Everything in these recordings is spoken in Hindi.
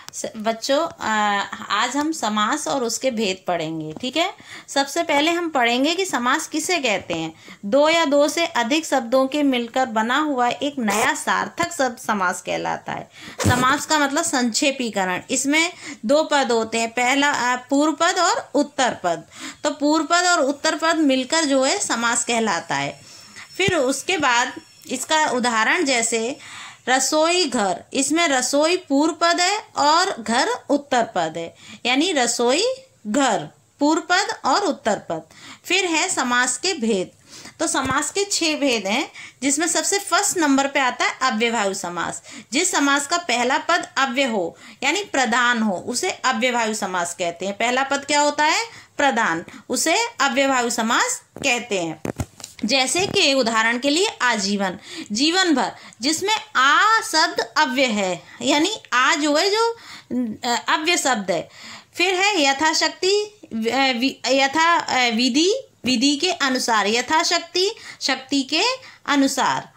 बच्चों आज हम समास और उसके भेद पढ़ेंगे। ठीक है, सबसे पहले हम पढ़ेंगे कि समास किसे कहते हैं। दो या दो से अधिक शब्दों के मिलकर बना हुआ एक नया सार्थक शब्द समास कहलाता है। समास का मतलब संक्षेपीकरण। इसमें दो पद होते हैं, पहला पूर्व पद और उत्तर पद। तो पूर्व पद और उत्तर पद मिलकर जो है समास कहलाता है। फिर उसके बाद इसका उदाहरण जैसे रसोई घर, इसमें रसोई पूर्व पद है और घर उत्तर पद है, यानी रसोई घर पूर्व पद और उत्तर पद। फिर है समास के भेद। तो समास के 6 भेद हैं, जिसमें सबसे फर्स्ट नंबर पे आता है अव्ययभावी समास। जिस समास का पहला पद अव्यय हो यानी प्रधान हो उसे अव्ययभावी समास कहते हैं। पहला पद क्या होता है? प्रधान, उसे अव्ययभावी समास कहते हैं। जैसे कि उदाहरण के लिए आजीवन, जीवन भर, जिसमें आ शब्द अव्यय है, यानी आ जो है जो अव्यय शब्द है। फिर है यथाशक्ति, यथा विधि, विधि के अनुसार, यथाशक्ति, शक्ति के अनुसार।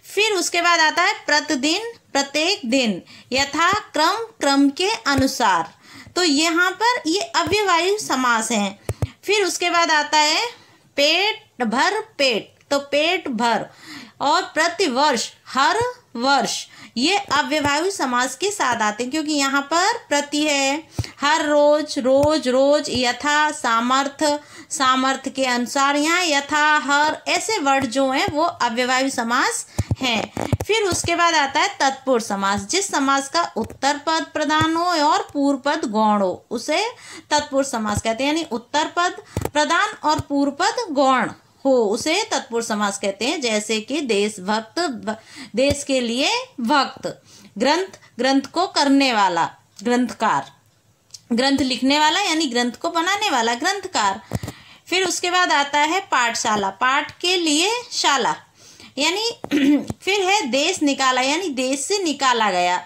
फिर उसके बाद आता है प्रतिदिन, प्रत्येक दिन, यथा क्रम, क्रम के अनुसार। तो यहाँ पर ये अव्ययभावी समास हैं। फिर उसके बाद आता है पेट भर, पेट, तो पेट भर, और प्रतिवर्ष, हर वर्ष, ये अव्ययभावी समास के साथ आते हैं, क्योंकि यहाँ पर प्रति है, हर रोज, रोज, रोज, यथा, सामर्थ्य, सामर्थ्य के अनुसार, यहाँ यथा, हर, ऐसे वर्ड जो हैं वो अव्ययभावी समास हैं। फिर उसके बाद आता है तत्पुरुष समास। जिस समास का उत्तर पद प्रधान हो और पूर्व पद गौण हो उसे तत्पुरुष समास कहते हैं, यानी उत्तर पद प्रधान और पूर्व पद गौण हो उसे तत्पुरुष समास कहते हैं। जैसे कि देशभक्त, देश के लिए भक्त, ग्रंथ, ग्रंथ को करने वाला, ग्रंथकार, ग्रंथ लिखने वाला यानी ग्रंथ को बनाने वाला, ग्रंथकार। फिर उसके बाद आता है पाठशाला, पाठ के लिए शाला, यानी फिर है देश निकाला, यानी देश से निकाला गया,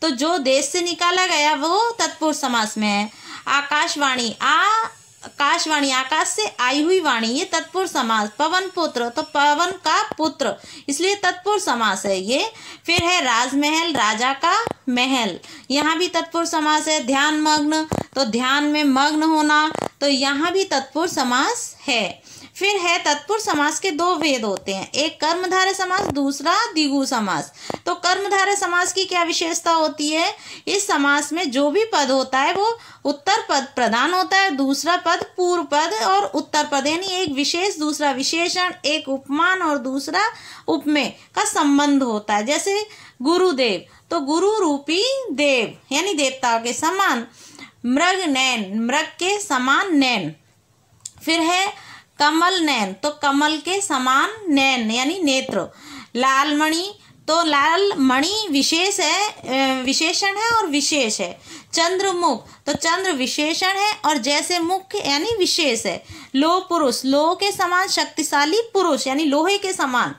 तो जो देश से निकाला गया वो तत्पुरुष समास में है। आकाशवाणी, आकाशवाणी, आकाश से आई हुई वाणी, ये तत्पुरुष समास। पवन पुत्र, तो पवन का पुत्र, इसलिए तत्पुरुष समास है ये। फिर है राजमहल, राजा का महल, यहाँ भी तत्पुरुष समास है। ध्यान मग्न, तो ध्यान में मग्न होना, तो यहाँ भी तत्पुरुष समास है। फिर है तत्पुरुष समास के 2 भेद होते हैं, एक कर्मधारय समास, दूसरा द्विगु समास। तो कर्मधारय समास की क्या विशेषता होती है? इस समास में जो भी पद होता है वो उत्तर पद प्रधान होता है, दूसरा पद पूर्व पद और उत्तर पद, यानी एक विशेष दूसरा विशेषण, एक उपमान और दूसरा उपमेय का संबंध होता है। जैसे गुरुदेव, तो गुरु रूपी देव, यानी देवताओं के समान। मृग नैन, मृग के समान नैन। फिर है कमल नैन, तो कमल के समान नैन, यानी नेत्र। लाल मणि, तो लाल मणि विशेष है, विशेषण है और विशेष है। चंद्रमुख, तो चंद्र विशेषण है और जैसे मुख यानी विशेष है। लोह पुरुष, लोह के समान शक्तिशाली पुरुष, यानी लोहे के समान।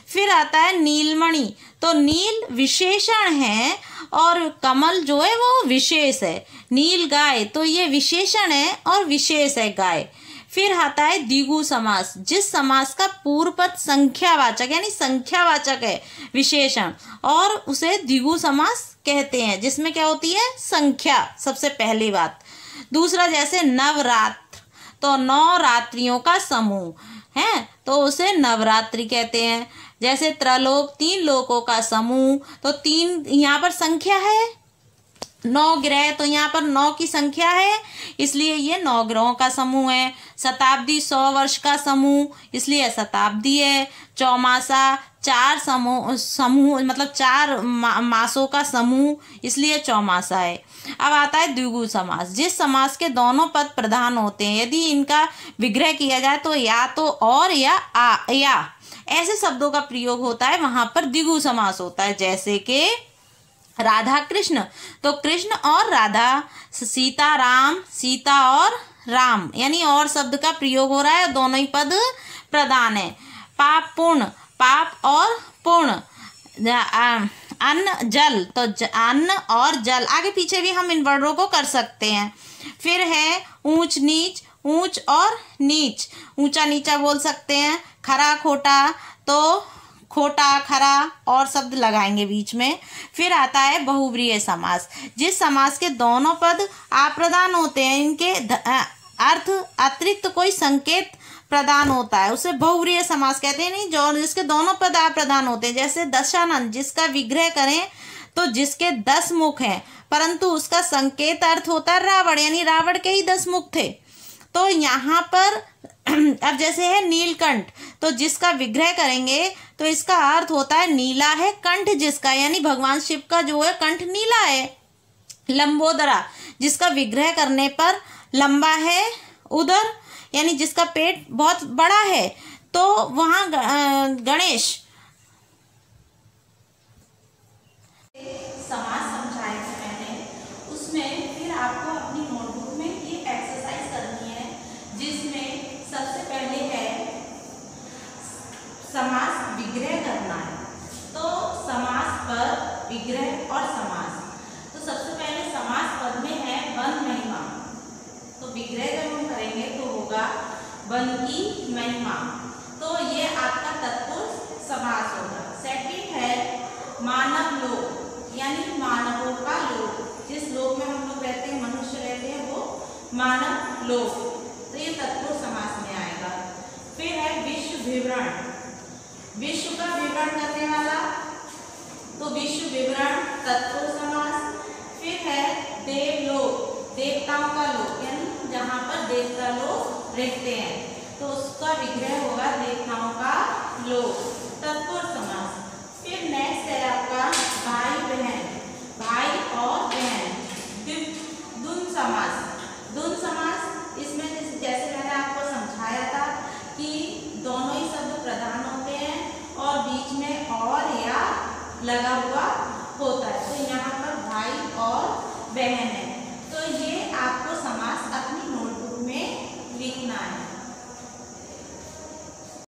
फिर आता है नीलमणि, तो नील विशेषण है और कमल जो है वो विशेष है। नील गाय, तो ये विशेषण है और विशेष है गाय। फिर आता है द्विगु समास, जिस समास का पूर्व पद संख्यावाचक यानी संख्यावाचक है, विशेषण, और उसे द्विगु समास कहते हैं, जिसमें क्या होती है? संख्या, सबसे पहली बात। दूसरा जैसे नवरात्र, तो 9 रात्रियों का समूह है, तो उसे नवरात्रि कहते हैं। जैसे त्रलोक, 3 लोकों का समूह, तो 3 यहाँ पर संख्या है। 9 ग्रह, तो यहाँ पर 9 की संख्या है, इसलिए ये 9 ग्रहों का समूह है। शताब्दी, 100 वर्ष का समूह, इसलिए शताब्दी है। चौमासा, 4 समूह मतलब 4 मासों का समूह, इसलिए चौमासा है। अब आता है द्विगु समास, जिस समास के दोनों पद प्रधान होते हैं, यदि इनका विग्रह किया जाए तो या तो और या आ या ऐसे शब्दों का प्रयोग होता है, वहां पर द्विगु समास होता है। जैसे कि राधा कृष्ण, तो कृष्ण और राधा, सीता राम, सीता और राम, यानी और शब्द का प्रयोग हो रहा है, दोनों ही पद प्रधान है। पाप पुण्य, पाप और पुण्य। अन्न जल, तो अन्न और जल, आगे पीछे भी हम इन वर्डों को कर सकते हैं। फिर है ऊंच नीच, ऊंच और नीच, ऊंचा नीचा बोल सकते हैं। खरा खोटा, तो खोटा, खरा और शब्द लगाएंगे बीच में। फिर आता है बहुव्रीहि समास। जिस समास के दोनों पद अप्रधान होते हैं, इनके अर्थ अतिरिक्त कोई संकेत प्रदान होता है, उसे बहुव्रीहि समास कहते हैं। नहीं, जो जिसके दोनों पद अप्रधान होते हैं, जैसे दशानन, जिसका विग्रह करें तो जिसके 10 मुख हैं परंतु उसका संकेत अर्थ होता है रावण, यानी रावण के ही 10 मुख थे। तो यहाँ पर अब जैसे है नीलकंठ, तो जिसका विग्रह करेंगे तो इसका अर्थ होता है नीला है कंठ जिसका, यानी भगवान शिव का जो है कंठ नीला है। लंबोदरा, जिसका विग्रह करने पर लंबा है उदर, यानी जिसका पेट बहुत बड़ा है। तो वहाँ गणेश समास समझाए थे मैंने, उसमें फिर आपको अपनी नोटबुक में ये एक्सरसाइज करनी है, जिसमें सबसे पहले है समास विग्रह करना है। तो समास पद, विग्रह और समास। तो सबसे पहले समास पद में है वन महिमा, तो विग्रह जब हम करेंगे तो होगा वन की महिमा, तो ये आपका तत्पुरुष समास होगा। सेकंड है मानव लोक, यानी मानवों का लोक, जिस लोक में हम लोग रहते हैं, मनुष्य रहते हैं, वो मानव लोक, तो ये तत्पुरुष समास में आएगा। फिर है विश्व विवरण, विश्व का विवरण करने वाला, तो विश्व विवरण तत्पुरुष समास। फिर है देवलोक, देवताओं का लोक, यानी जहाँ पर देवता लोग रहते हैं, तो उसका विग्रह